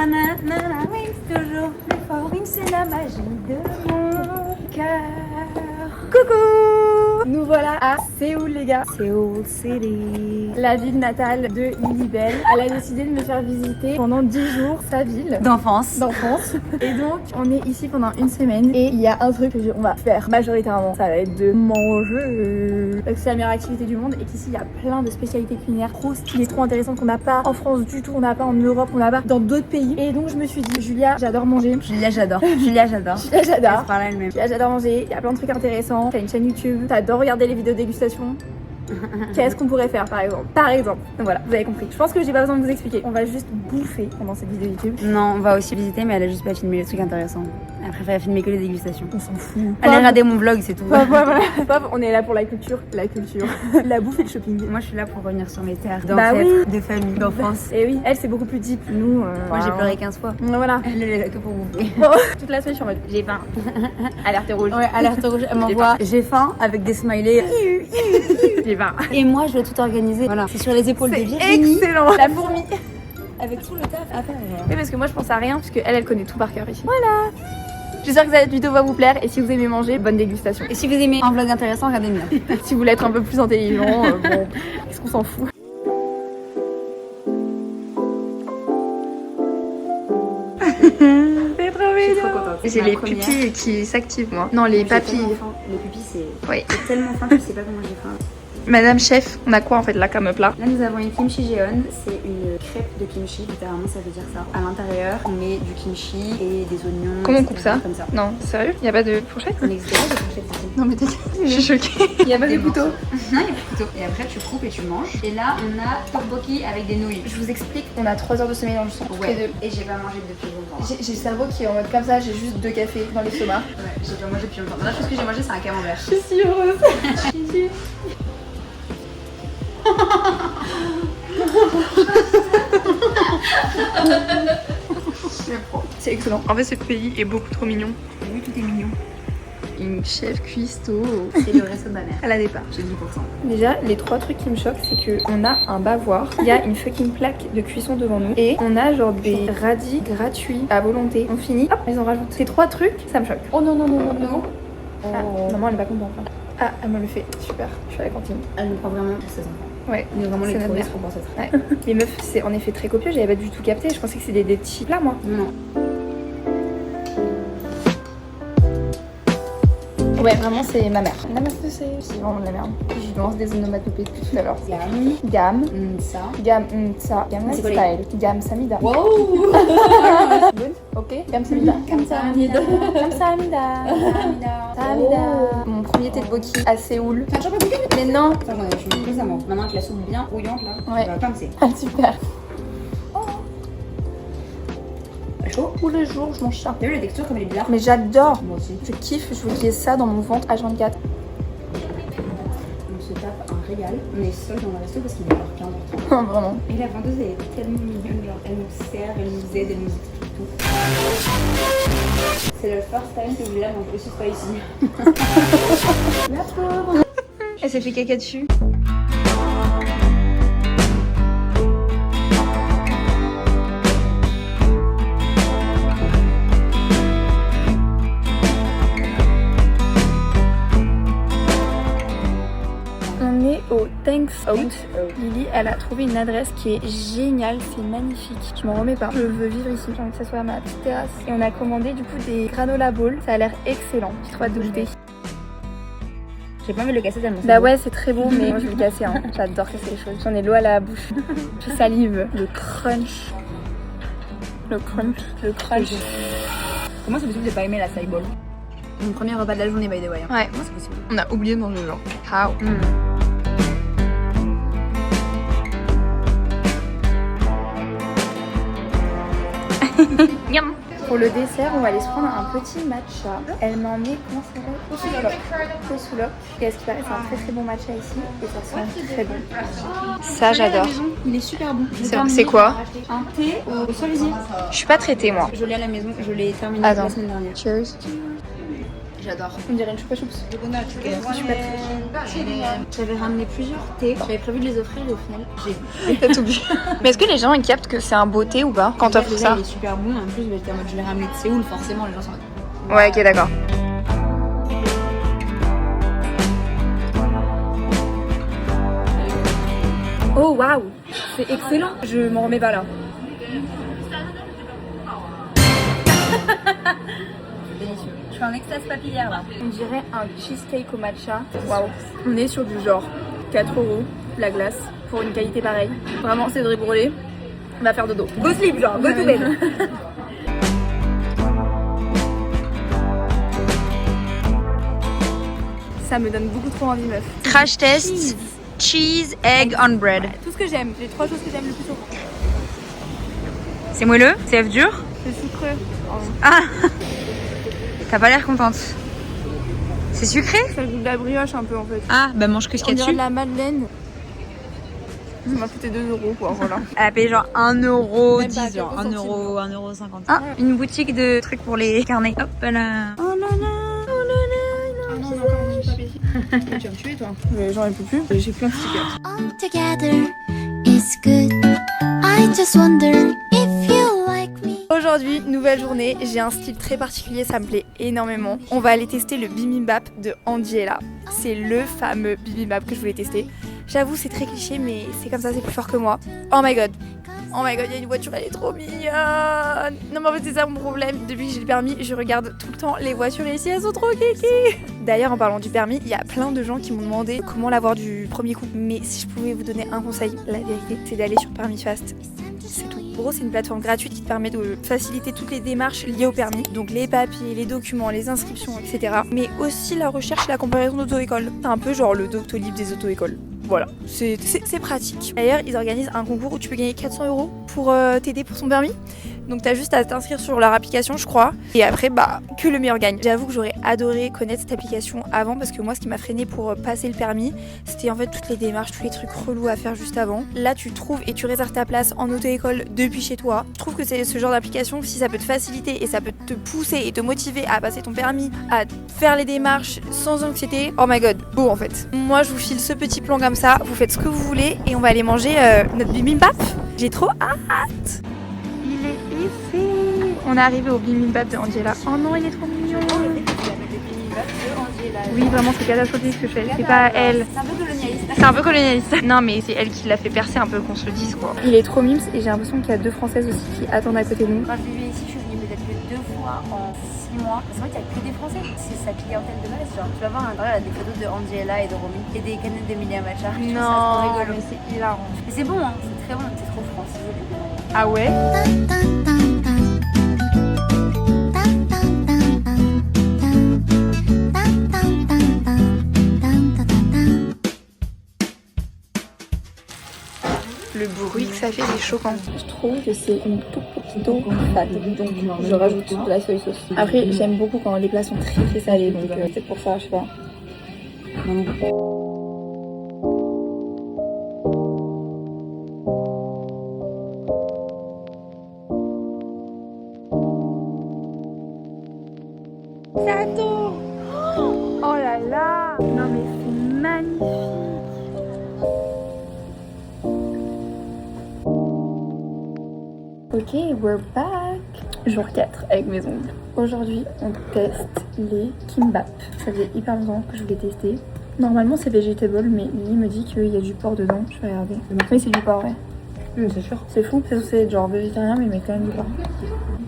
nanana, Wings toujours plus fort. Wings c'est la magie de mon cœur. Coucou! Nous voilà à Séoul les gars. Séoul City. La ville natale de Lilibelle. Elle a décidé de me faire visiter pendant 10 jours sa ville. D'enfance. Et donc on est ici pendant une semaine et il y a un truc on va faire majoritairement. Ça va être de manger. Parce que c'est la meilleure activité du monde et qu'ici il y a plein de spécialités culinaires trop stylées, trop intéressantes qu'on n'a pas en France du tout, on n'a pas en Europe, on n'a pas dans d'autres pays. Et donc je me suis dit, Julia, j'adore manger. Julia, j'adore. Julia, j'adore. Julia, j'adore. Elle se parle elle-même. Julia, j'adore manger. Il y a plein de trucs intéressants. T'as une chaîne YouTube. T'adores regarder les vidéos dégustation. Qu'est-ce qu'on pourrait faire par exemple? Donc voilà, vous avez compris. Je pense que j'ai pas besoin de vous expliquer. On va juste bouffer pendant cette vidéo YouTube. Non, on va aussi visiter, mais elle a juste pas filmé les trucs intéressants. Elle préfère filmer que les dégustations. On s'en fout. Allez regarder mon vlog, c'est tout. Voilà. On est là pour la culture. La bouffe et le shopping. Moi, je suis là pour revenir sur mes terres Bah d'ancêtres, de famille, d'enfance. Et oui, elle c'est beaucoup plus deep. Nous, Moi, j'ai pleuré 15 fois. Voilà. Elle est là que pour bouffer. Toute la semaine, je suis en mode j'ai faim. Alerte rouge. Ouais, alerte rouge, elle m'envoie j'ai faim avec des smileys. J'ai faim. Et moi, je dois tout organiser. Voilà, c'est sur les épaules de Virginie. Excellent. La fourmi. Avec tout le taf à faire. Oui, parce que moi je pense à rien, parce qu'elle connaît tout par cœur ici. Voilà. J'espère que cette vidéo va vous plaire et si vous aimez manger, bonne dégustation. Et si vous aimez un vlog intéressant, regardez le mien. Si vous voulez être un peu plus intelligent, bon, qu'est-ce qu'on s'en fout. C'est trop mignon. J'ai les pupilles qui s'activent moi. Non, les papilles. Les pupilles, c'est Oui. tellement faim que je sais pas comment j'ai faim. Madame chef, on a quoi en fait là comme plat? Là, nous avons une kimchi jeon. C'est une crêpe de kimchi. Littéralement, ça veut dire ça. À l'intérieur, on met du kimchi et des oignons. Comment on coupe ça? Comme ça. Non, sérieux? Y a pas de fourchette? On n'existe pas de fourchette ici. Non mais t'inquiète, je suis choquée. Y a pas de couteau? Non, il y a plus de couteau. Et après, tu coupes et tu manges. Et là, on a tteokbokki avec des nouilles. Je vous explique, on a 3 heures de sommeil dans le sang. Ouais. Et j'ai pas mangé depuis longtemps. J'ai le cerveau qui est en mode comme ça, j'ai juste 2 cafés dans l'estomac. Ouais, j'ai pas mangé depuis longtemps. La chose que j'ai mangé, c'est un camembert. Je suis si heureuse. C'est excellent. En fait, ce pays est beaucoup trop mignon. Oui, tout est mignon. Une chef cuistot. C'est le resto de ma mère. Elle a des parts. J'ai 10%. Déjà, les 3 trucs qui me choquent, c'est qu'on a un bavoir, il y a une fucking plaque de cuisson devant nous et on a genre des radis gratuits à volonté. On finit, hop, ils en rajoutent. Ces 3 trucs, ça me choque. Oh non. Ah, maman, elle est pas contente. Hein. Ah, elle me le fait. Super, je suis à la cantine. Elle nous prend vraiment pour ses enfants. Ouais, On est vraiment les c'est notre touristes mère. pour penser ça. Ouais. Les meufs, c'est en effet très copieux, j'avais pas du tout capté. Je pensais que c'était des petits plats, moi. Non. Ouais, vraiment, c'est ma mère. La mère, c'est vraiment de la merde. Je lui lance des onomatopées depuis tout à l'heure. Gam. Ça. Gam, ça. Gam, C'est quoi les- style. Gam, samida. Wow. Good. Ok. Gam, samida. Gam, samida. Gam, samida. Samida. Mon premier tteokbokki à Séoul. T'as toujours pas goûté? Mais non. Ça, j'en ai eu récemment. Maintenant avec la soupe bien bouillante là, Ouais. on va pincer. Ah, super. Chaud. Tous les jours, je mange ça. T'as vu la texture comme elle est bizarre? Mais j'adore. Moi aussi. Je kiffe, je veux qu'il y ait ça dans mon ventre H24. On se tape un régal. On est seul dans le resto parce qu'il est hors 15h30. Vraiment. Et la vendeuse elle est tellement mignonne, genre elle nous sert, elle nous aide, elle nous explique tout. C'est le first time que je l'aime en plus pas ici. La pauvre. Elle s'est fait caca dessus. On est au Thanks Out. Lily, elle a trouvé une adresse qui est géniale, c'est magnifique. Je m'en remets pas. Je veux vivre ici, j'ai envie que ça soit ma petite terrasse. Et on a commandé du coup des granola balls. Ça a l'air excellent. J'ai trop hâte de goûter. J'ai pas envie de le casser tellement. Bah ouais, c'est très beau, mais moi je vais le casser. Hein. J'adore casser les choses. J'en ai l'eau à la bouche. Je salive. Le crunch. Le crunch. Le crunch. Comment c'est possible de pas aimer la side ball? Mon premier repas de la journée by the way. Hein. Ouais. Comment c'est possible? On a oublié de manger genre. How? Miam. Pour le dessert, on va aller se prendre un petit matcha. Elle m'en met, comment ça s'appelle? Kosulok. Et à ce qui paraît, c'est un très très bon matcha ici. Et ça sent très bon. Ça, j'adore. Il est super bon. C'est quoi? Un thé au cerisier. Je suis pas traitée, moi. Je l'ai à la maison, je l'ai terminé Attends. la semaine dernière. Cheers. J'adore. On dirait une choupa choups. J'avais ramené plusieurs thés. J'avais prévu de les offrir et au final, j'ai T'as tout bu. Mais est-ce que les gens ils captent que c'est un beau thé ou pas quand t'offres ça? Il est super bon. En plus, j'étais en mode je l'ai ramené de Séoul, forcément, les gens sont en mode. Ouais, ok, d'accord. Oh waouh, c'est excellent. Je m'en remets pas là. Délicieux. Je suis en extase papillaire là. On dirait un cheesecake au matcha. Waouh. On est sur du genre 4 € la glace pour une qualité pareille. Vraiment, Cédric Brûlé va faire dodo. Go slip, genre, go to bed. Ça me donne beaucoup trop envie, meuf. Crash test, cheese, egg on bread. Tout ce que j'aime, les 3 choses que j'aime le plus souvent. C'est moelleux? C'est œuf dur? Le sucreux. Ah. T'as pas l'air contente. C'est sucré? Ça goûte de la brioche un peu en fait. Ah, bah mange que ce On qu'il y a dirait dessus. de la madeleine. Ça m'a coûté 2 € quoi, voilà. Elle a payé genre 1€, Même pas, 10 genre quelques 1€, centimes. 1,50€. Ah, une boutique de trucs pour les carnets. Hop là. Oh là là, oh là là. Ah non, mais encore une papier. Tu vas me tuer toi. Mais j'en ai plus. J'ai plein de stickers. All together is good. I just wonder if you like me. Aujourd'hui, nouvelle journée, j'ai un style très particulier, ça me plaît énormément. On va aller tester le bibimbap de Andiela. C'est le fameux bibimbap que je voulais tester. J'avoue, c'est très cliché, mais c'est comme ça, c'est plus fort que moi. Oh my god, il y a une voiture, elle est trop mignonne. Non mais en fait c'est ça mon problème. Depuis que j'ai le permis, je regarde tout le temps les voitures ici, elles sont trop kiki. D'ailleurs en parlant du permis, il y a plein de gens qui m'ont demandé comment l'avoir du premier coup. Mais si je pouvais vous donner un conseil, la vérité, c'est d'aller sur Permis Fast. C'est tout. En gros, c'est une plateforme gratuite qui te permet de faciliter toutes les démarches liées au permis. Donc les papiers, les documents, les inscriptions, etc. Mais aussi la recherche et la comparaison d'auto-école. C'est un peu genre le Doctolib des auto-écoles. Voilà, c'est pratique. D'ailleurs, ils organisent un concours où tu peux gagner 400 € pour t'aider pour son permis. Donc t'as juste à t'inscrire sur leur application, je crois. Et après, bah, que le meilleur gagne. J'avoue que j'aurais adoré connaître cette application avant parce que moi, ce qui m'a freiné pour passer le permis, c'était en fait toutes les démarches, tous les trucs relous à faire juste avant. Là, tu trouves et tu réserves ta place en auto-école depuis chez toi. Je trouve que c'est ce genre d'application, si ça peut te faciliter et ça peut te pousser et te motiver à passer ton permis, à faire les démarches sans anxiété. Oh my god, beau en fait. Moi, je vous file ce petit plan comme ça. Vous faites ce que vous voulez et on va aller manger notre bibimbap. J'ai trop hâte. Il est ici. On est arrivé au bibimbap de Andiela. Oh non, il est trop mignon. Oui, vraiment, c'est catastrophique ce que je fais. C'est pas elle. C'est un peu colonialiste. C'est un peu colonialiste. Non, mais c'est elle qui l'a fait percer un peu, qu'on se le dise quoi. Il est trop mimes et j'ai l'impression qu'il y a 2 Françaises aussi qui attendent à côté de nous. Quand je vivais ici, je suis venue peut-être que 2 fois en 6 mois. C'est vrai qu'il n'y a que des Français. C'est sa clientèle de base. Genre, tu vas voir à l'intérieur, il y a des photos de Andiela et de Romy et des canettes d'Emilia Matcha. Je trouve ça trop rigolo. mais c'est hilarant. Mais c'est bon, hein. C'est très bon. C'est trop français. Ah ouais? Dun, dun, dun, dun. Dun, dun, dun, dun. Dun, dun, dun, dun. Dun, dun, dun, dun. Le bruit que ça fait, c'est choquant. Je trouve que c'est une toute petite eau fade, donc je rajoute de la soy sauce. Après, j'aime beaucoup quand les plats sont très très salés, donc peut-être pour ça, je sais pas. Sato! Oh là là! Non mais c'est magnifique! Ok, we're back! Jour 4 avec mes ongles. Aujourd'hui, on teste les kimbap. Ça faisait hyper longtemps que je voulais tester. Normalement, c'est vegetable, mais Lily me dit qu'il y a du porc dedans. Je vais regarder. Oui, c'est du porc, ouais. C'est sûr. C'est fou, c'est censé être genre végétarien, mais il met quand même du porc.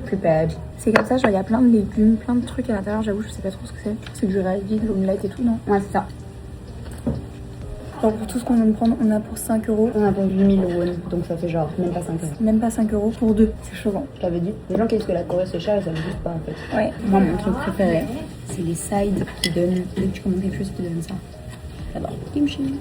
Super. C'est comme ça, genre il y a plein de légumes, plein de trucs à l'intérieur. J'avoue, je sais pas trop ce que c'est. C'est du riz vide, l'omelette et tout, non? Ouais, c'est ça. Genre pour tout ce qu'on vient de prendre, on a pour 5 €. On a vendu 1000 won, donc ça fait genre même pas 5 euros. Même pas 5 € pour 2, c'est choquant. Je t'avais dit, les gens qui disent que la Corée c'est cher, ils savent juste pas en fait. Ouais. Moi, mon truc préféré, c'est les sides qui donnent. Dès que tu commandes quelque chose qui donne ça. J'adore. Kimchi.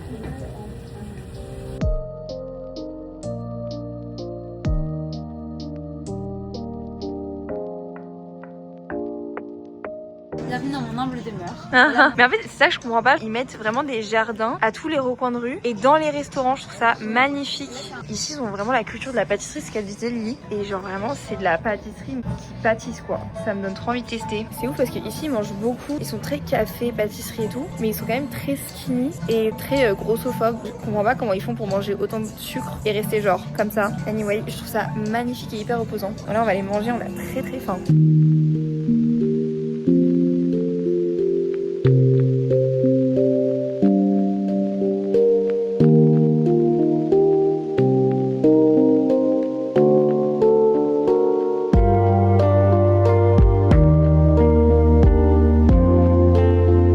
Bienvenue dans mon humble demeure. Mais en fait, c'est ça que je comprends pas. Ils mettent vraiment des jardins à tous les recoins de rue et dans les restaurants. Je trouve ça magnifique. Ici, ils ont vraiment la culture de la pâtisserie, ce qu'elle disait Lily. Et genre vraiment, c'est de la pâtisserie qui pâtisse quoi. Ça me donne trop envie de tester. C'est ouf parce qu'ici, ils mangent beaucoup. Ils sont très café, pâtisserie et tout. Mais ils sont quand même très skinny et très grossophobes. Je comprends pas comment ils font pour manger autant de sucre et rester genre comme ça. Anyway, je trouve ça magnifique et hyper reposant. Là, on va les manger. On a très faim.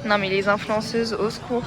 Non mais les influenceuses, au secours.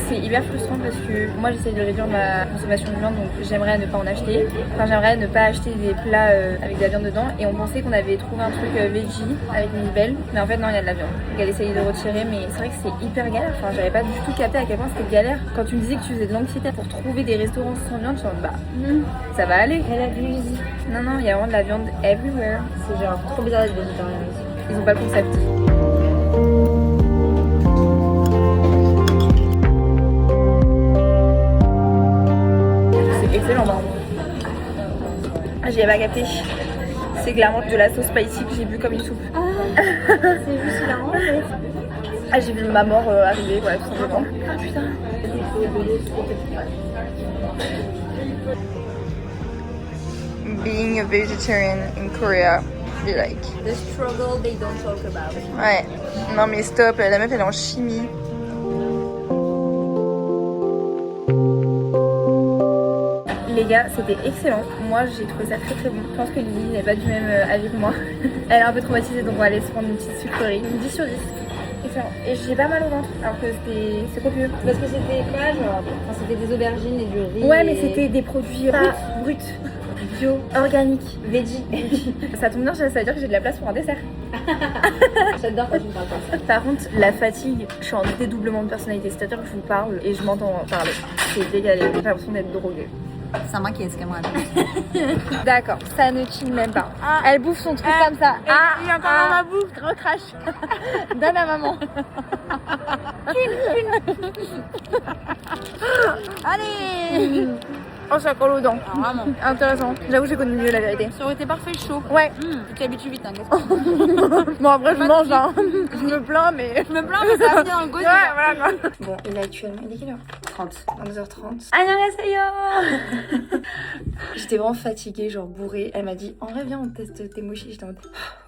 C'est hyper frustrant parce que moi j'essaie de réduire ma consommation de viande, donc j'aimerais ne pas en acheter. Enfin j'aimerais ne pas acheter des plats avec de la viande dedans, et on pensait qu'on avait trouvé un truc veggie avec une belle, mais en fait non, il y a de la viande. Donc elle essaye de retirer, mais c'est vrai que c'est hyper galère. Enfin j'avais pas du tout capté à quel point c'était galère. Quand tu me disais que tu faisais de l'anxiété pour trouver des restaurants sans viande, je suis en mode ça va aller. Elle a vu Lizzie. Non il y a vraiment de la viande everywhere. C'est genre trop bizarre d'être végétarien ici. Ils ont pas le concept. Excellent, pardon. J'ai pas capté. C'est clairement de la sauce spicy que j'ai bu comme une soupe. C'est juste hilarant en fait. J'ai vu ma mort arriver, voilà, tout simplement. Ah putain. Being a vegetarian in Korea, be like. The struggle they don't talk about. Ouais. Non mais stop, la meuf elle est en chimie. Les gars, c'était excellent. Moi, j'ai trouvé ça très bon. Je pense que Lily n'est pas du même avis que moi. Elle est un peu traumatisée, donc on va aller se prendre une petite sucrerie. 10 sur 10. Excellent. Et j'ai pas mal au ventre, alors que c'est copieux. Parce que c'était quoi genre c'était des aubergines et du riz. Ouais, mais c'était des produits bruts, bio, organiques, veggie. Ça tombe bien, ça veut dire que j'ai de la place pour un dessert. J'adore quand tu me parles comme ça. Par contre, la fatigue, je suis en dédoublement de personnalité. C'est-à-dire que je vous parle et je m'entends parler. C'est dégalé. J'ai l'impression d'être droguée. C'est moi qui est ce qu'elle m'a dit. D'accord, ça ne chill même pas. Elle bouffe son truc comme ça. Il y a encore dans ma bouche, recrache. Donne à maman. Allez. Oh, ça colle aux dents. Vraiment. Intéressant. J'avoue, j'ai connu mieux la vérité. Ça aurait été parfait chaud. Ouais. Tu t'habitues vite, hein, qu'est-ce que Bon, après, je mange, hein. Je me plains, mais. je me plains, mais ça va venir dans le goût. Ouais, voilà quoi. Bon, il est actuellement. Il est quelle heure 30. 22h30. Annyeonghaseyo. J'étais vraiment fatiguée, genre bourrée. Elle m'a dit, en vrai, viens, on teste tes mochis. J'étais en mode,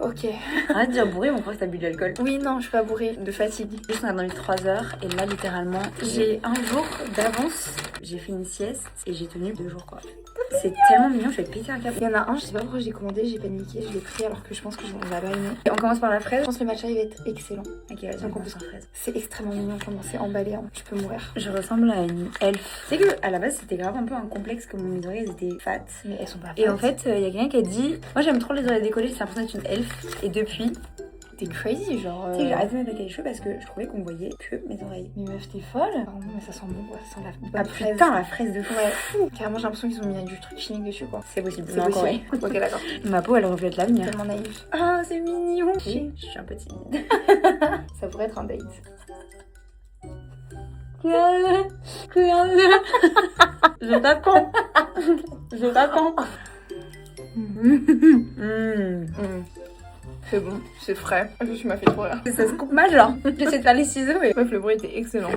ok. Arrête de dire bourré, on croit que t'as bu de l'alcool. Oui, non, je suis pas bourrée, de fatigue. Juste on a dormi 3 heures et là littéralement j'ai un jour d'avance. J'ai fait une sieste et j'ai tenu 2 jours quoi. C'est tellement mignon, je vais péter un câble. Il y en a un, je sais pas pourquoi j'ai commandé, j'ai paniqué, je l'ai pris alors que je pense que on va pas aimer. Et on commence par la fraise, je pense que le matcha il va être excellent. Ok, vas-y, on commence en fraise. C'est extrêmement mignon comment c'est emballé, hein. Je peux mourir. Je ressemble à une elfe. Tu sais que à la base c'était grave un peu un complexe que mes oreilles étaient fat. Mais elles sont pas Et en fait, il y a quelqu'un qui a dit moi j'aime trop les oreilles décollées, j'ai l'impression d'être une elfe. Et depuis, t'es crazy, genre. tu sais que j'ai arrêté de me mettre les cheveux parce que je trouvais qu'on voyait que mes oreilles. Mais meuf, t'es folle. Pardon, mais ça sent bon, ouais, ça sent la bonne Ah fraise. putain, la fraise de fou. Ouais, fou. Carrément, j'ai l'impression qu'ils ont mis du truc chimique dessus, quoi. C'est possible. C'est Mais encore, possible. Ok, d'accord. ma peau elle reflète l'avenir. Tellement naïf. Ah, c'est mignon. Oui. Je suis un peu timide. Ça pourrait être un date. Je t'attends. Je t'attends. C'est bon, c'est frais. Tu m'as fait trop rire. Ça se coupe mal genre. J'essaie de faire les ciseaux et... Meuf, le bruit était excellent.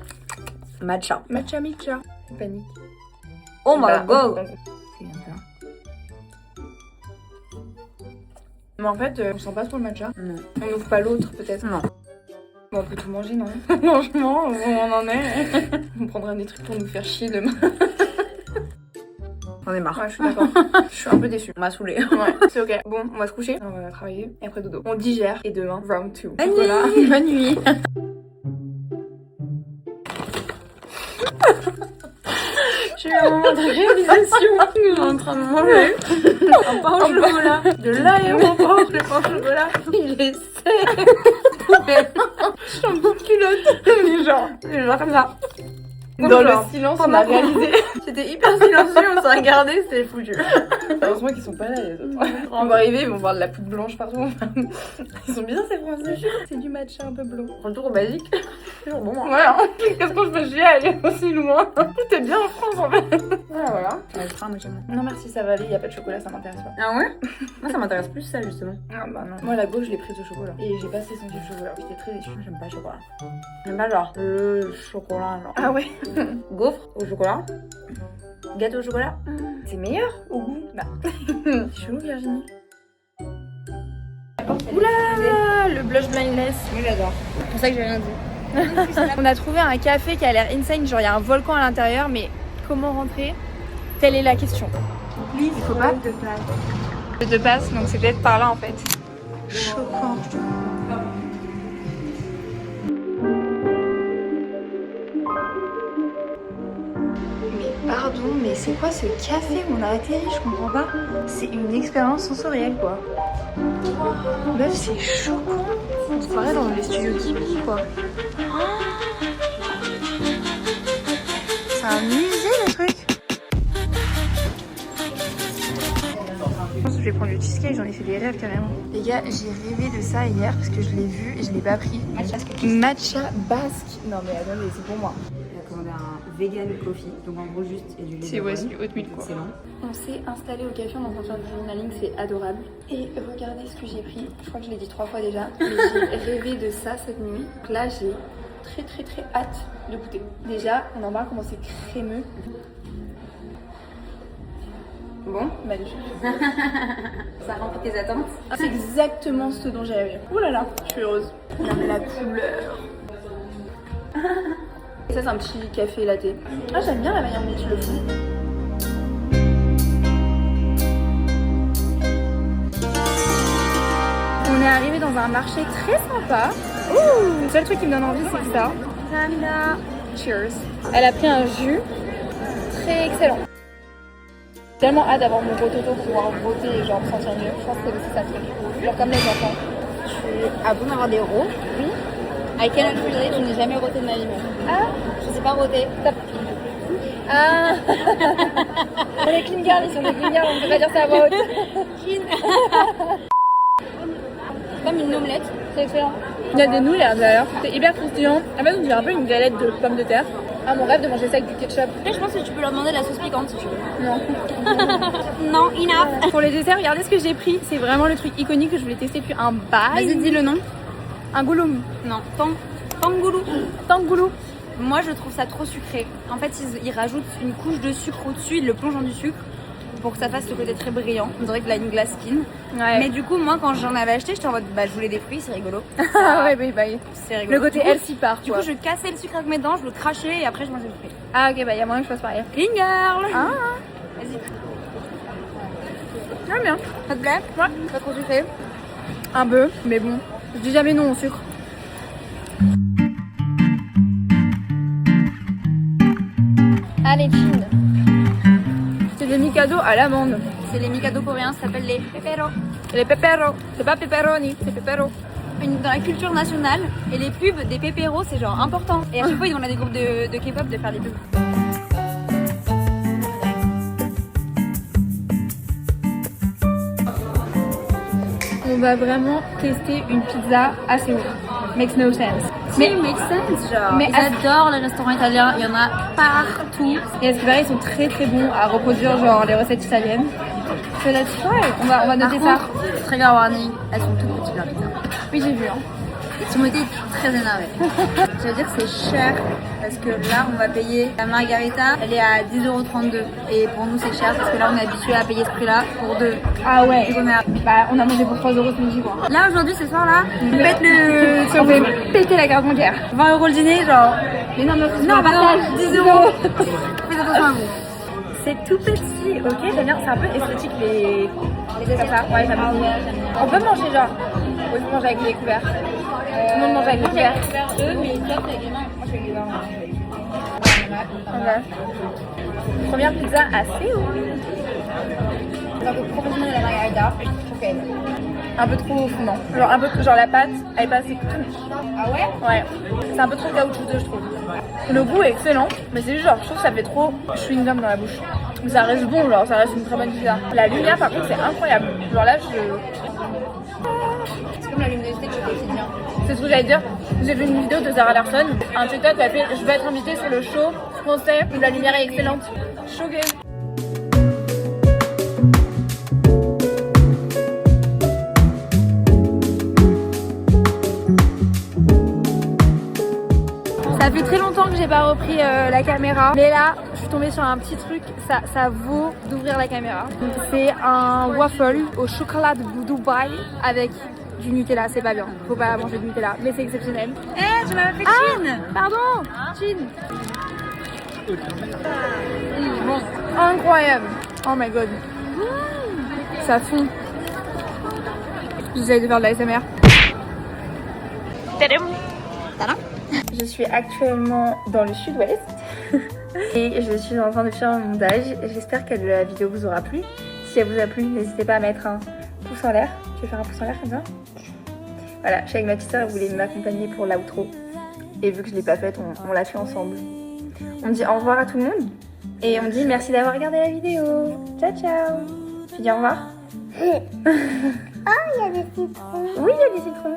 Matcha. Matcha Micha. Panique. Oh my Bah, god. Mais en fait, on sent pas trop le matcha. Non. On n'ouvre pas l'autre, peut-être. Non. Bon, on peut tout manger, non? Franchement, on en est. On prendra des trucs pour nous faire chier demain. J'en ai marre. Ouais, je suis d'accord. Je suis un peu déçue. On m'a saoulée. Ouais, c'est ok. Bon, on va se coucher. On va travailler. Et après, dodo. On digère. Et demain, round 2. Bonne Voilà. nuit. Bonne nuit. J'ai eu un moment de réalisation. On est en train de manger. Un pain au chocolat. De l'aéroport, le pain au chocolat. Il est sec. Je suis en petite culotte. Mais genre comme ça. Dans le silence, on a réalisé. C'était hyper silencieux, on s'est regardé, c'était foutu. Heureusement qu'ils sont pas là les autres. On va arriver, ils vont voir de la poudre blanche partout. Ils sont bien ces français. C'est du matcha un peu blanc. Retour au basique. C'est toujours bon. Voilà. Qu'est-ce qu'on se fait chier à aller aussi loin? Tout est bien en France en fait. Voilà. Non merci, ça va aller, y a pas de chocolat, ça m'intéresse pas. Ah ouais? Moi ça m'intéresse plus ça justement. Ah bah non. Moi la gauche, je l'ai prise au chocolat. Et j'ai passé sans le chocolat. J'étais très déçue, j'aime pas le chocolat. J'aime pas genre le chocolat genre. Ah ouais. Gaufre au chocolat. Gâteau au chocolat. C'est meilleur au goût. Bah. C'est chelou Virginie. Oula, le blush blindness. Moi j'adore. C'est pour ça que j'ai rien dit. On a trouvé un café qui a l'air insane, genre il y a un volcan à l'intérieur, mais comment rentrer? Telle est la question. Il faut pas de passe. De passe, donc c'est peut-être par là en fait. Choquant. Pardon, mais c'est quoi ce café où on a atterri? Je comprends pas. C'est une expérience sensorielle quoi. Meuf, c'est choquant. On se croirait dans les studios Ghibli quoi. C'est un musée le truc. Je pense que je vais prendre le cheesecake, j'en ai fait des rêves carrément. Les gars, j'ai rêvé de ça hier parce que je l'ai vu et je l'ai pas pris. Matcha basque. Non mais attendez, c'est pour moi. Commandé un vegan coffee, donc en gros juste et du lait. C'est ouais, c'est du oatmeal quoi. Excellent. On s'est installé au café, on est en train de faire du journaling, c'est adorable. Et regardez ce que j'ai pris, je crois que je l'ai dit 3 fois déjà, mais j'ai rêvé de ça cette nuit. Donc là j'ai très hâte de goûter. Déjà, on en parle comment c'est crémeux. Bon, Magnifique. ça remplit tes attentes. C'est exactement ce dont j'ai rêvé. Ouh là là, je suis heureuse. Non mais la couleur. Ça c'est un petit café latte. Ah j'aime bien la manière dont tu le fais. On est arrivé dans un marché très sympa. Ouh, le seul truc qui me donne envie c'est ça. Tamina. Cheers. Elle a pris un jus très excellent. Tellement hâte d'avoir mon gros toto pour pouvoir voter et genre me sentir mieux. Je pense que c'est ça le truc. Genre comme les enfants. Je suis à bon d'avoir des euros. Oui. I cannot relate, je n'ai jamais roté de ma vie. Ah, je sais pas roter. ah. On est clean girl, ici on est clean girl, on peut pas dire ça à voix haute. Comme une omelette, c'est excellent. Il y a des nouilles à l'intérieur, c'est hyper croustillant. En fait on dirait un peu une galette de pommes de terre. Ah mon rêve de manger ça avec du ketchup. Après je pense que tu peux leur demander de la sauce piquante si tu veux. Non. Non, enough. Pour les desserts, regardez ce que j'ai pris. C'est vraiment le truc iconique que je voulais tester depuis un bail. Vas-y dis le nom. Un gouloum. Non, tangoulou. Tangoulou. Moi je trouve ça trop sucré. En fait ils rajoutent une couche de sucre au-dessus, ils le plongent dans du sucre pour que ça fasse le côté très brillant. On dirait que là une glace skin. Ouais. Mais du coup moi quand j'en avais acheté j'étais en mode bah je voulais des fruits, c'est rigolo. Ah ouais, bah, C'est rigolo. le côté du coup, healthy part. Du coup je cassais le sucre avec mes dents, je le crachais et après je mangeais le fruit. Ah ok, bah il y a moyen que je fasse pareil. Clean girl. Ah, Vas-y. j'aime bien. Ça te plaît? Ouais. Pas trop sucré? Un peu, mais bon. Je dis jamais non au sucre. Allez, chin. C'est des Mikado à l'amande. C'est les Mikado coréens, ça s'appelle les pepero. Les pepero. C'est pas pepperoni, c'est pepero. Dans la culture nationale, et les pubs des pépéros c'est genre important. Et à chaque fois ils demandent à des groupes de K-pop de faire les pubs. On va vraiment tester une pizza assez haut. Makes no sense. Mais make sense genre. Mais j'adore les restaurants italiens, il y en a partout. Et à ce qui paraît, ils sont très bons à reproduire genre les recettes italiennes. So let's try. On va noter ça. Trigger warning, elles sont toutes petites leurs pizzas. Oui, j'ai vu. Hein. Et Timothée est très énervé. Je veux dire que c'est cher parce que là on va payer la margarita, elle est à 10,32 €. Et pour nous c'est cher parce que là on est habitué à payer ce prix-là pour deux. Ah ouais. Bah, on a mangé pour 3 € ce midi quoi. là aujourd'hui ce soir là, on pète le. On fait péter la carte bancaire. 20 € le dîner, genre. Mais non, mais Non, bah non, 10 €. Faites attention à vous. C'est tout petit, ok, j'aime bien. C'est un peu esthétique les comme ça. Ouais, j'aime bien. On peut manger genre. Oui, il faut manger avec les couverts. Tout le monde mange avec les couverts. Mais ils tapent avec les mains. Moi je fais avec les mains. Ok. Première pizza assez haut. Un peu professionnel margarita et je trouve trop qu'elle Un peu trop fondant. Genre la pâte, elle est pas assez Ah ouais? Ouais. C'est un peu trop caoutchouteux, je trouve. Le goût est excellent, mais c'est juste genre, je trouve que ça fait trop chewing-gum dans la bouche. Mais ça reste bon, genre, ça reste une très bonne pizza. La lumière, par contre, c'est incroyable. Genre là, C'est comme la luminosité que je fais au quotidien. c'est ce que j'allais dire. J'ai vu une vidéo de Zara Larsson, un TikTok qui a fait je veux être invitée sur le show français où la lumière est excellente. Choquée. Ça fait très longtemps que j'ai pas repris la caméra, mais là je suis tombée sur un petit truc, ça vaut d'ouvrir la caméra. Donc c'est un waffle au chocolat de Dubaï avec du Nutella, c'est pas bien, faut pas manger de Nutella, mais c'est exceptionnel. Eh, je m'appelle Chin. Pardon, Chin. Bon. Incroyable. Oh my god. Ça fond. J'essaie de faire de la SMR. Je suis actuellement dans le sud-ouest et je suis en train de faire un montage. J'espère que la vidéo vous aura plu. Si elle vous a plu, n'hésitez pas à mettre un pouce en l'air. Tu veux faire un pouce en l'air comme ça? Voilà, je suis avec ma petite soeur, elle voulait m'accompagner pour l'outro. Et vu que je l'ai pas faite, on l'a fait ensemble. On dit au revoir à tout le monde et on dit merci d'avoir regardé la vidéo. Ciao ciao. Tu dis au revoir? Oh, il y a des citrons. Oui, il y a des citrons.